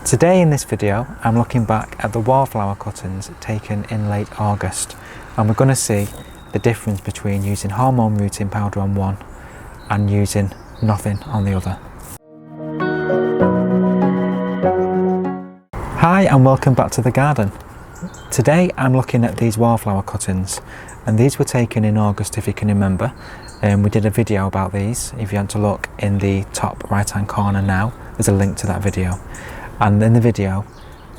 Today in this video I'm looking back at the wallflower cuttings taken in late August, and we're going to see the difference between using hormone rooting powder on one and using nothing on the other. Hi and welcome back to the garden. Today I'm looking at these wallflower cuttings, and these were taken in August if you can remember. We did a video about these. If you want to look in the top right hand corner now, there's a link to that video. And in the video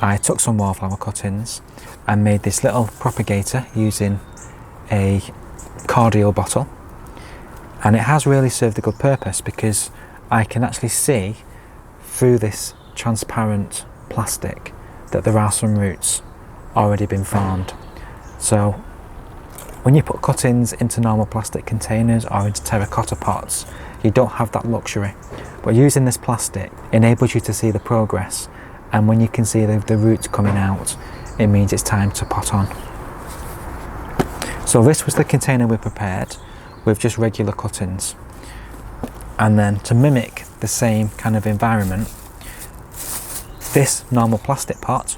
I took some wallflower cuttings and made this little propagator using a cordial bottle, and it has really served a good purpose because I can actually see through this transparent plastic that there are some roots already been formed. So when you put cuttings into normal plastic containers or into terracotta pots, you don't have that luxury, but using this plastic enables you to see the progress, and when you can see the roots coming out, it means it's time to pot on. So this was the container we prepared with just regular cuttings, and then to mimic the same kind of environment, this normal plastic pot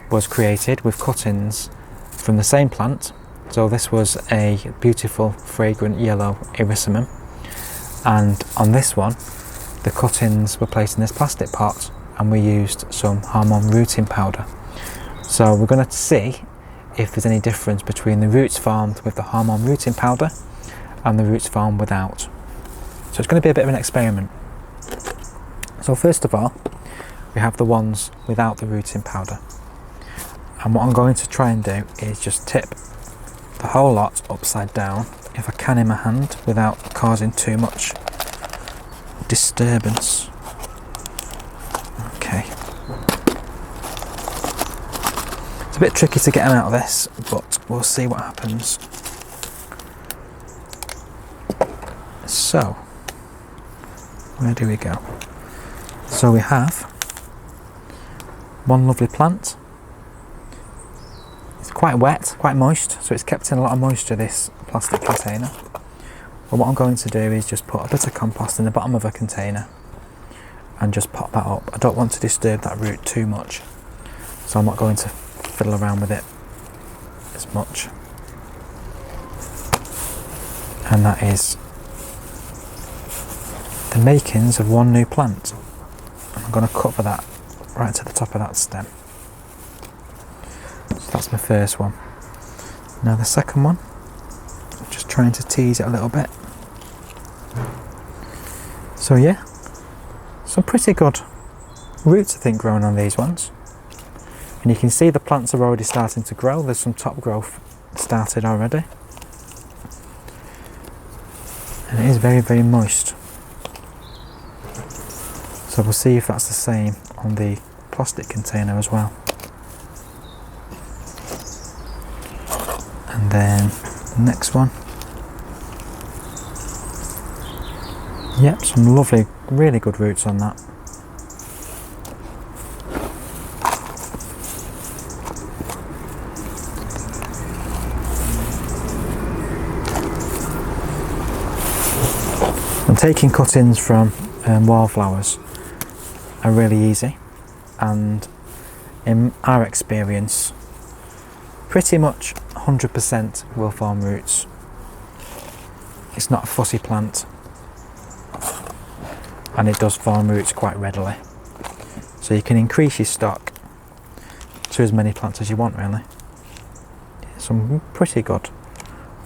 was created with cuttings from the same plant. So this was a beautiful fragrant yellow Erysimum, and on this one the cuttings were placed in this plastic pot and we used some hormone rooting powder. So we're going to see if there's any difference between the roots formed with the hormone rooting powder and the roots formed without. So it's going to be a bit of an experiment. So first of all, we have the ones without the rooting powder, and what I'm going to try and do is just tip the whole lot upside down if I can in my hand without causing too much disturbance. Okay. It's a bit tricky to get them out of this, but we'll see what happens. So, where do we go? So we have one lovely plant. It's quite wet, quite moist, so it's kept in a lot of moisture, this plastic container. But what I'm going to do is just put a bit of compost in the bottom of a container and just pop that up. I don't want to disturb that root too much, so I'm not going to fiddle around with it as much. And that is the makings of one new plant. I'm going to cover that right to the top of that stem. So that's my first one. Now the second one, I'm just trying to tease it a little bit. So yeah, some pretty good roots I think growing on these ones. And you can see the plants are already starting to grow. There's some top growth started already. And it is very, very moist. So we'll see if that's the same on the plastic container as well. And then the next one. Yep, some lovely, really good roots on that. And taking cuttings from wallflowers are really easy, and in our experience pretty much 100% will form roots. It's not a fussy plant and it does form roots quite readily, so you can increase your stock to as many plants as you want really. Some pretty good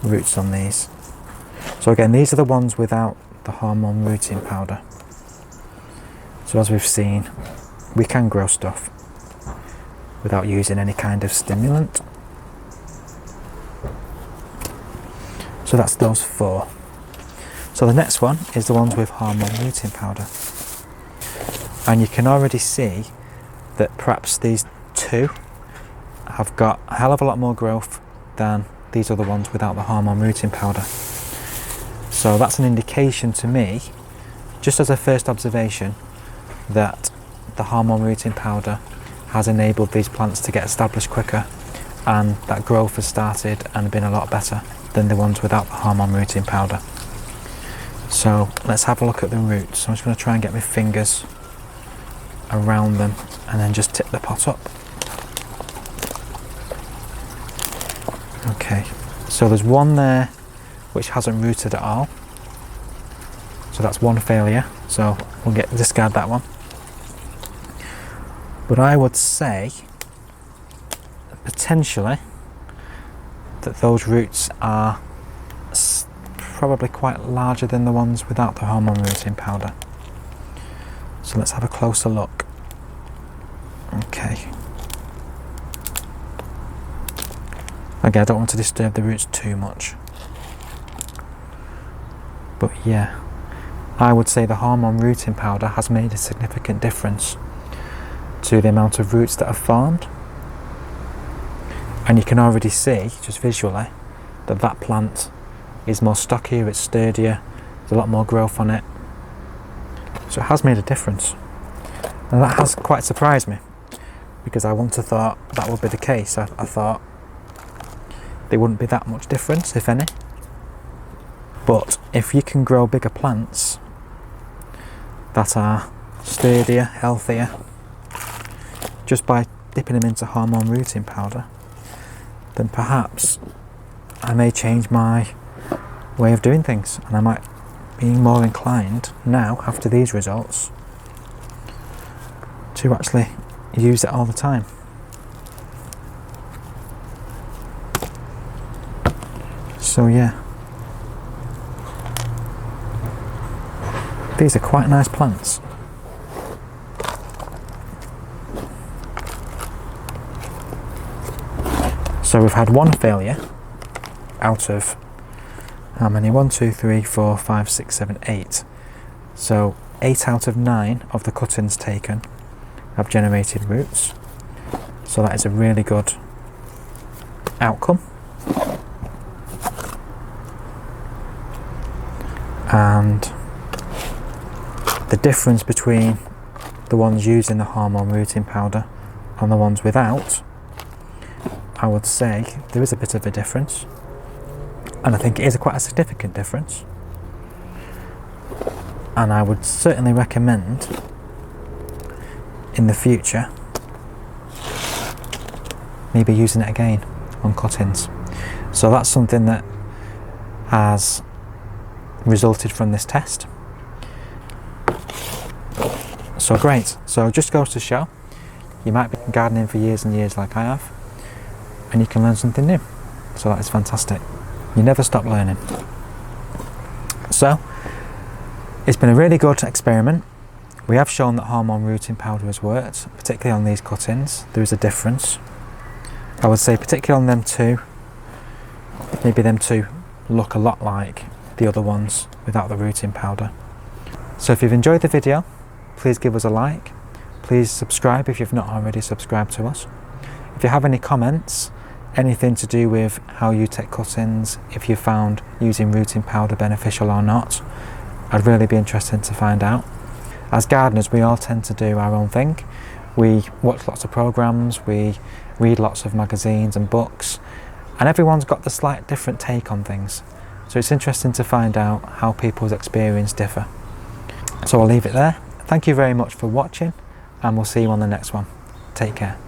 roots on these. So again, these are the ones without the hormone rooting powder. So as we've seen, we can grow stuff without using any kind of stimulant. So that's those four. So the next one is the ones with hormone rooting powder. And you can already see that perhaps these two have got a hell of a lot more growth than these other ones without the hormone rooting powder. So that's an indication to me, just as a first observation, that the hormone rooting powder has enabled these plants to get established quicker, and that growth has started and been a lot better than the ones without the hormone rooting powder. So let's have a look at the roots. I'm just going to try and get my fingers around them and then just tip the pot up. Okay, so there's one there which hasn't rooted at all, so that's one failure, so we'll discard that one. But I would say potentially that those roots are probably quite larger than the ones without the hormone rooting powder. So let's have a closer look. Okay. Again, I don't want to disturb the roots too much. But yeah, I would say the hormone rooting powder has made a significant difference to the amount of roots that are formed. And you can already see, just visually, that that plant is more stockier, it's sturdier, there's a lot more growth on it. So it has made a difference. And that has quite surprised me, because I once thought that would be the case. I thought there wouldn't be that much difference, if any. But if you can grow bigger plants that are sturdier, healthier, just by dipping them into hormone rooting powder, then perhaps I may change my way of doing things, and I might be more inclined now, after these results, to actually use it all the time. So yeah, these are quite nice plants. So we've had one failure out of how many? 1, 2, 3, 4, 5, 6, 7, 8. So 8 out of 9 of the cuttings taken have generated roots. So that is a really good outcome. And the difference between the ones using the hormone rooting powder and the ones without, I would say there is a bit of a difference, and I think it is quite a significant difference. And I would certainly recommend in the future maybe using it again on cuttings. So that's something that has resulted from this test. So great. So it just goes to show, you might be gardening for years and years like I have, and you can learn something new. So that is fantastic. You never stop learning. So it's been a really good experiment. We have shown that hormone rooting powder has worked, particularly on these cuttings. There is a difference. I would say particularly on them two, maybe them two look a lot like the other ones without the rooting powder. So if you've enjoyed the video, please give us a like. Please subscribe if you've not already subscribed to us. If you have any comments, anything to do with how you take cuttings, if you found using rooting powder beneficial or not, I'd really be interested to find out. As gardeners, we all tend to do our own thing. We watch lots of programs, we read lots of magazines and books, and everyone's got the slight different take on things. So it's interesting to find out how people's experience differ. So I'll leave it there. Thank you very much for watching, and we'll see you on the next one. Take care.